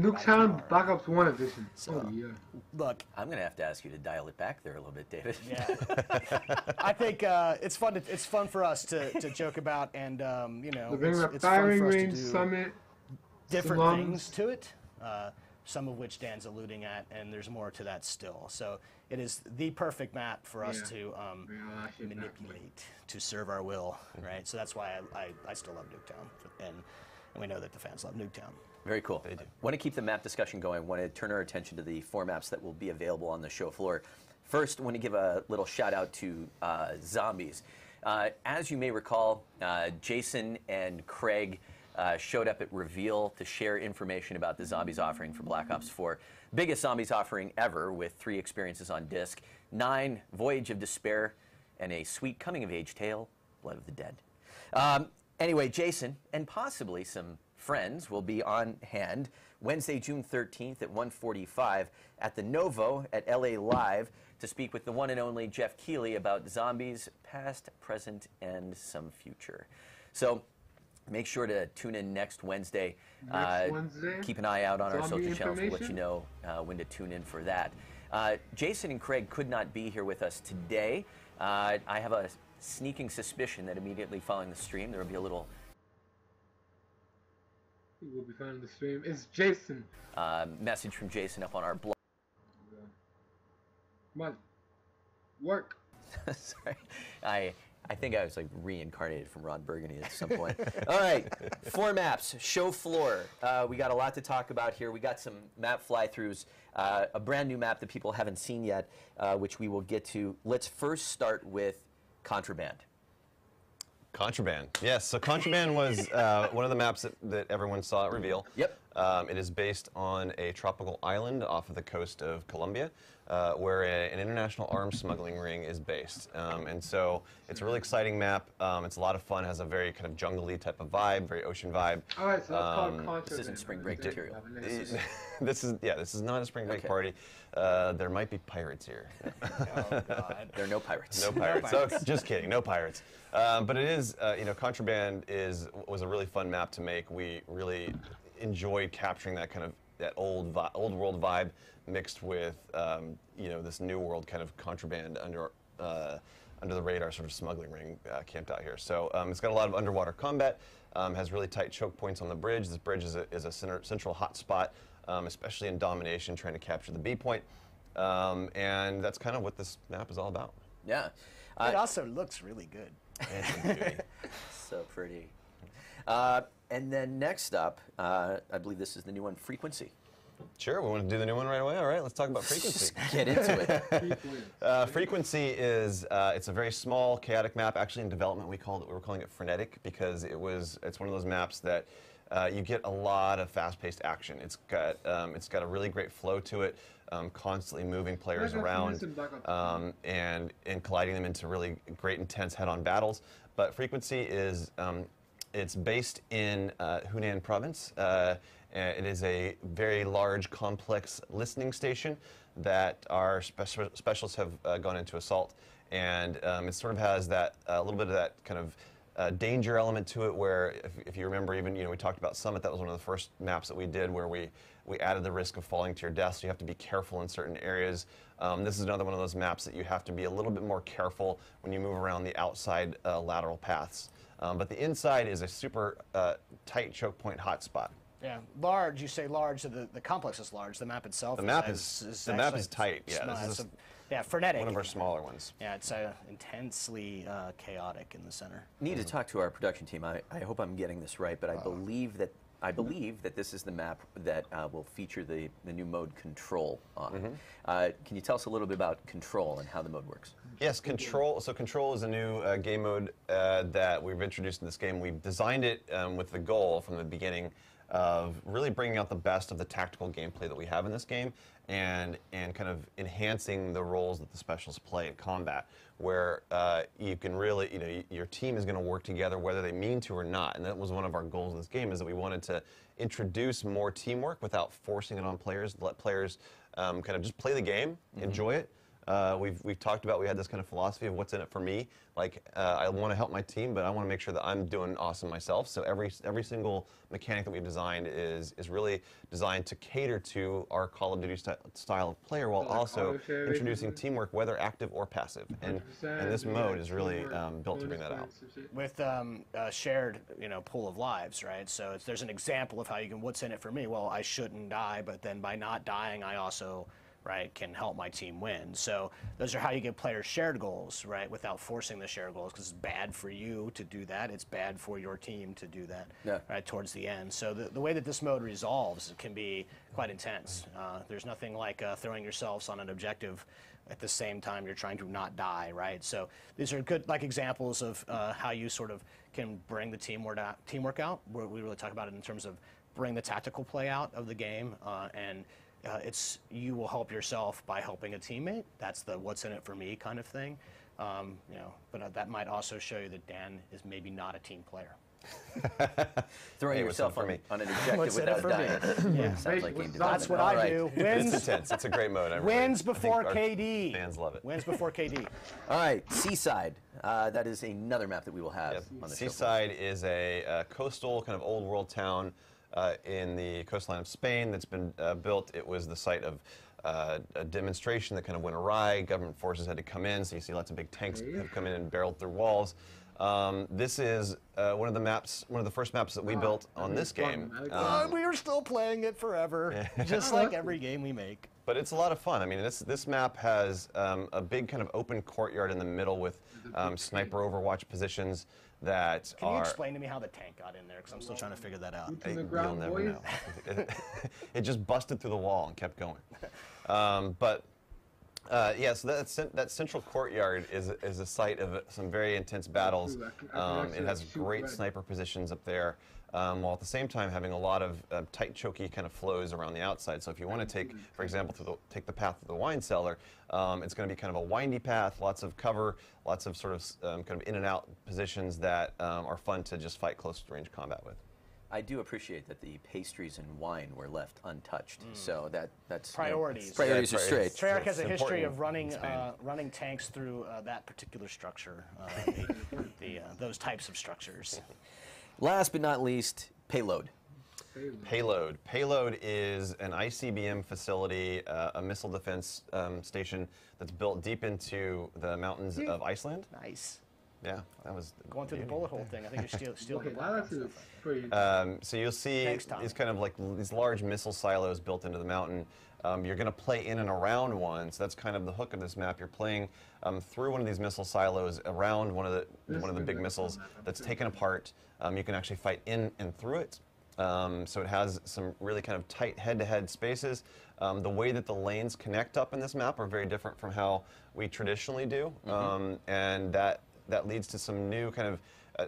Nuketown Black Ops 1 edition. So, oh yeah. Look, I'm going to have to ask you to dial it back there a little bit, David. Yeah, I think it's fun. It's fun for us to joke about, and you know, it's fun for us to do Summit, different things to it. Some of which Dan's alluding at, and there's more to that still. So it is the perfect map for us to manipulate to serve our will, right? So that's why I still love Nuketown, and we know that the fans love Nuketown. Very cool. They do. Want to keep the map discussion going. Want to turn our attention to the 4 maps that will be available on the show floor. First, want to give a little shout out to Zombies. As you may recall, Jason and Craig showed up at Reveal to share information about the Zombies offering for Black Ops 4. Biggest Zombies offering ever, with 3 experiences on disc, 9 Voyage of Despair, and a sweet coming-of-age tale, Blood of the Dead. Anyway, Jason, and possibly some friends, will be on hand Wednesday, June 13th at 1:45 at the Novo at LA Live to speak with the one and only Jeff Keighley about Zombies, past, present, and some future. So make sure to tune in next Wednesday. Keep an eye out on our social channels. We'll let you know when to tune in for that. Jason and Craig could not be here with us today. I have a sneaking suspicion that immediately following the stream there will be a little... Who will be found in the stream? It's Jason. Message from Jason up on our blog. Come on. Work. Sorry. I think I was like reincarnated from Ron Burgundy at some point. All right, 4 maps, show floor. We got a lot to talk about here. We got some map fly-throughs, a brand new map that people haven't seen yet, which we will get to. Let's first start with Contraband. Contraband, yes. So Contraband was one of the maps that everyone saw at Reveal. Yep. It is based on a tropical island off of the coast of Colombia, where an international arms smuggling ring is based. And so it's a really exciting map. It's a lot of fun. Has a very kind of jungly type of vibe, very ocean vibe. All right, so that's called Contraband. This isn't spring break material. This is not a spring break party. There might be pirates here. Oh God, there are no pirates. No pirates. So, just kidding, no pirates. But it is, you know, Contraband was a really fun map to make. We really enjoyed capturing that kind of old world vibe mixed with you know, this new world kind of contraband under the radar sort of smuggling ring camped out here. So it's got a lot of underwater combat. Has really tight choke points on the bridge. This bridge is a central hot spot, especially in domination, trying to capture the B point. And that's kind of what this map is all about. Yeah. It also looks really good. So pretty. And then next up, I believe this is the new one, Frequency. Sure, we want to do the new one right away. All right, let's talk about Frequency. Just get into it. Frequency is it's a very small, chaotic map. Actually, in development, we were calling it frenetic because it's one of those maps that you get a lot of fast-paced action. It's got a really great flow to it, constantly moving players around and colliding them into really great, intense head-on battles. But Frequency is it's based in Hunan province. It is a very large, complex listening station that our specialists have gone into assault, and it sort of has that a little bit of that kind of danger element to it. Where, if you remember, even we talked about Summit. That was one of the first maps that we did, where we added the risk of falling to your death. So you have to be careful in certain areas. This is another one of those maps that you have to be a little bit more careful when you move around the outside lateral paths. But the inside is a super tight choke point hotspot. Yeah, large. You say large, so the complex is large. The map itself. The map is tight. Yeah, this is frenetic. One of our smaller ones. Yeah, it's intensely chaotic in the center. Need to talk to our production team. I hope I'm getting this right, but I believe that this is the map that will feature the new mode Control on. Can you tell us a little bit about Control and how the mode works? Yes, Control. So Control is a new game mode that we've introduced in this game. We've designed it with the goal from the beginning of really bringing out the best of the tactical gameplay that we have in this game, and kind of enhancing the roles that the specialists play in combat, where you can really, your team is going to work together whether they mean to or not. And that was one of our goals in this game, is that we wanted to introduce more teamwork without forcing it on players, let players kind of just play the game, enjoy it, We've talked about, we had this kind of philosophy of what's in it for me. Like, I want to help my team, but I want to make sure that I'm doing awesome myself. So every single mechanic that we've designed is really designed to cater to our Call of Duty style of player, while also introducing teamwork, whether active or passive. And this mode is really built to bring that out. With a shared, pool of lives, right? So there's an example of how you can, what's in it for me? Well, I shouldn't die, but then by not dying, I also, right, can help my team win. So those are how you get players shared goals, right, without forcing the shared goals, because it's bad for you to do that. It's bad for your team to do that, right, towards the end. So the way that this mode resolves can be quite intense. There's nothing like throwing yourselves on an objective at the same time you're trying to not die, right? So these are good examples of how you sort of can bring the teamwork out. We really talk about it in terms of bring the tactical play out of the game, and you will help yourself by helping a teammate. That's the what's in it for me kind of thing. But that might also show you that Dan is maybe not a team player. Throwing yourself on an objective without dying. Yeah. Sounds like game That's what I do. It's intense. It's a great mode. Wins before KD. Fans love it. Wins before KD. All right, Seaside. That is another map that we will have on the show. Seaside is a coastal kind of old world town in the coastline of Spain that's been built. It was the site of a demonstration that kind of went awry. Government forces had to come in, so you see lots of big tanks have come in and barreled through walls. This is one of the first maps that we built on this game. We are still playing it forever, just like every game we make. But it's a lot of fun. I mean, this map has a big kind of open courtyard in the middle with sniper overwatch positions that Can you explain to me how the tank got in there? Because I'm still trying to figure that out. You'll never know. It just busted through the wall and kept going. Yeah, so that central courtyard is a site of some very intense battles. It has great sniper positions up there, while at the same time having a lot of tight, choky kind of flows around the outside. So if you want to take, for example, take the path of the wine cellar, it's going to be kind of a windy path, lots of cover, lots of sort of kind of in and out positions that are fun to just fight close range combat with. I do appreciate that the pastries and wine were left untouched. So that's priorities. Priorities are straight. TREYARCH has a history of running tanks through that particular structure, those types of structures. Last but not least, payload. Payload is an ICBM facility, a missile defense station that's built deep into the mountains of Iceland. Nice. Yeah, that was going through the bullet hole thing. I think you're stealing. So you'll see these kind of like these large missile silos built into the mountain. You're going to play in and around one, so that's kind of the hook of this map. You're playing through one of these missile silos, around one of the big missiles that's taken apart. You can actually fight in and through it. So it has some really kind of tight head-to-head spaces. The way that the lanes connect up in this map are very different from how we traditionally do, and that leads to some new kind of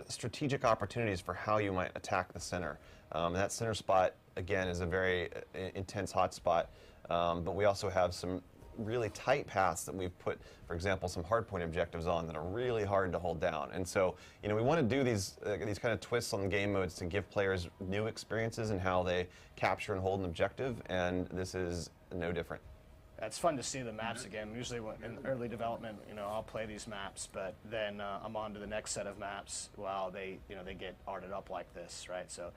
strategic opportunities for how you might attack the center. That center spot, again, is a very intense hot spot, but we also have some really tight paths that we've put, for example, some hardpoint objectives on that are really hard to hold down. And so, we want to do these kind of twists on the game modes to give players new experiences in how they capture and hold an objective, and this is no different. It's fun to see the maps again. Usually in early development, I'll play these maps, but then I'm on to the next set of maps. Wow, they get arted up like this, right? So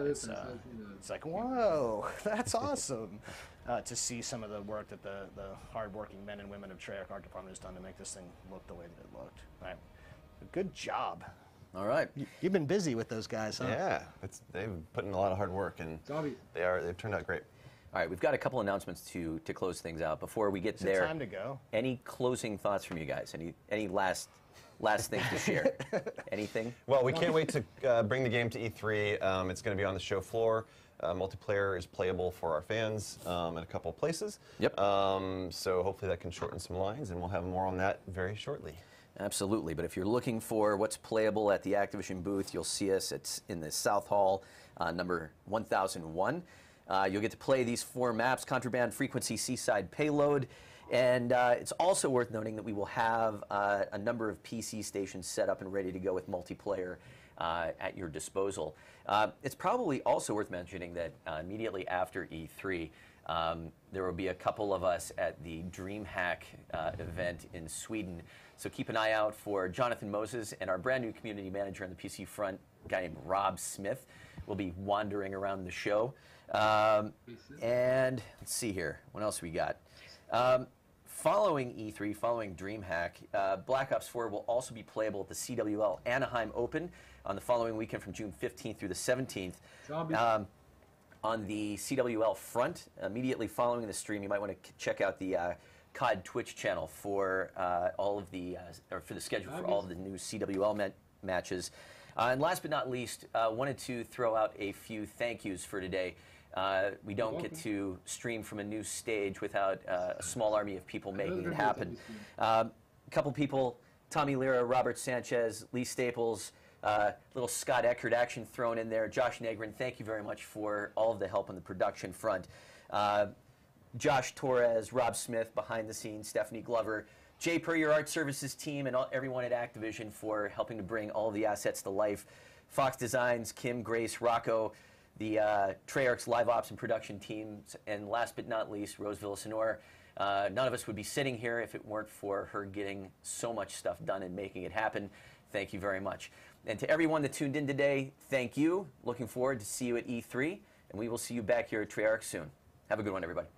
it's like, whoa, that's awesome to see some of the work that the hardworking men and women of TREYARCH Art Department has done to make this thing look the way that it looked. Right? Good job. All right. You've been busy with those guys, huh? Yeah, they've put in a lot of hard work, and they've turned out great. All right, we've got a couple announcements to close things out. Before we get there, time to go. Any closing thoughts from you guys? Any last things to share? Anything? Well, we can't wait to bring the game to E3. It's going to be on the show floor. Multiplayer is playable for our fans in a couple of places. Yep. So hopefully that can shorten some lines, and we'll have more on that very shortly. Absolutely. But if you're looking for what's playable at the Activision booth, you'll see us. It's in the South Hall, number 1001. You'll get to play these 4 maps: Contraband, Frequency, Seaside, Payload. And it's also worth noting that we will have a number of PC stations set up and ready to go with multiplayer at your disposal. It's probably also worth mentioning that immediately after E3, there will be a couple of us at the DreamHack event in Sweden. So keep an eye out for Jonathan Moses and our brand new community manager on the PC front, a guy named Rob Smith. Will be wandering around the show. And let's see here, what else we got? Following E3, following DreamHack, Black Ops 4 will also be playable at the CWL Anaheim Open on the following weekend from June 15th through the 17th. On the CWL front, immediately following the stream, you might want to check out the COD Twitch channel for all of the, or for the schedule for all of the new CWL matches. And last but not least, wanted to throw out a few thank yous for today. We don't get to stream from a new stage without a small army of people making it happen. A couple people, Tommy Lira, Robert Sanchez, Lee Staples, little Scott Eckert action thrown in there. Josh Negrin, thank you very much for all of the help on the production front. Josh Torres, Rob Smith behind the scenes, Stephanie Glover, Jay Per, your art services team, and everyone at Activision for helping to bring all of the assets to life. Fox Designs, Kim, Grace, Rocco, the TREYARCH live ops and production teams, and last but not least, Rose Villasenor. None of us would be sitting here if it weren't for her getting so much stuff done and making it happen. Thank you very much. And to everyone that tuned in today, thank you. Looking forward to see you at E3, and we will see you back here at TREYARCH soon. Have a good one, everybody.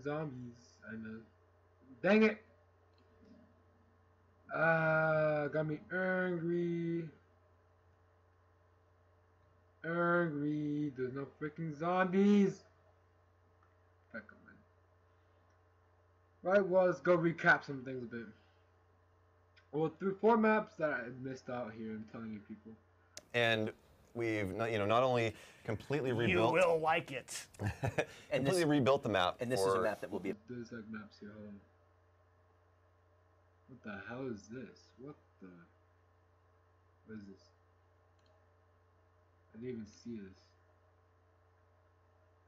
Zombies. I know. Dang it! Got me angry. Angry. There's no freaking zombies. Back up, man. Right, well, let's go recap some things a bit. Well, through 4 maps that I missed out here, I'm telling you people. And we've not only completely rebuilt. You will like it. And completely rebuilt the map. And this is a map that will be. There's like maps here. Hold on. What the hell is this? What is this? I didn't even see this.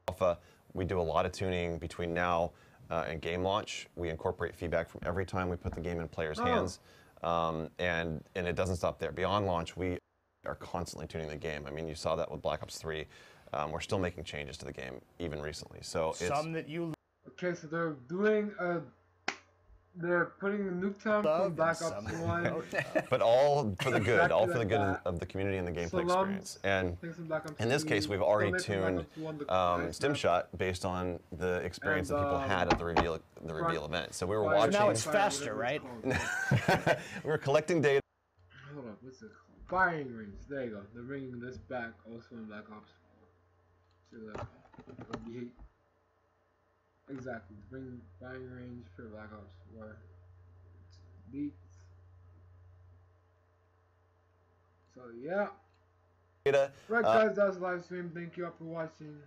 Alpha. We do a lot of tuning between now and game launch. We incorporate feedback from every time we put the game in players' hands, and it doesn't stop there. Beyond launch, we are constantly tuning the game. I mean, you saw that with Black Ops 3. We're still making changes to the game, even recently. So some that you. Okay, so they're doing they're putting the Nuketown from Black Ops 1. But all for the good, all for the good of the community and the gameplay experience. And in this case, we've already tuned StimShot based on the experience that people had at the reveal event. So we were watching. So now it's faster, right? We were collecting data. Hold up, what's it called? Firing range. There you go. They're bringing this back also in Black Ops 4. So that exactly. Bring firing range for Black Ops 4. It's leaked. So yeah. Right guys, that was live stream. Thank you all for watching.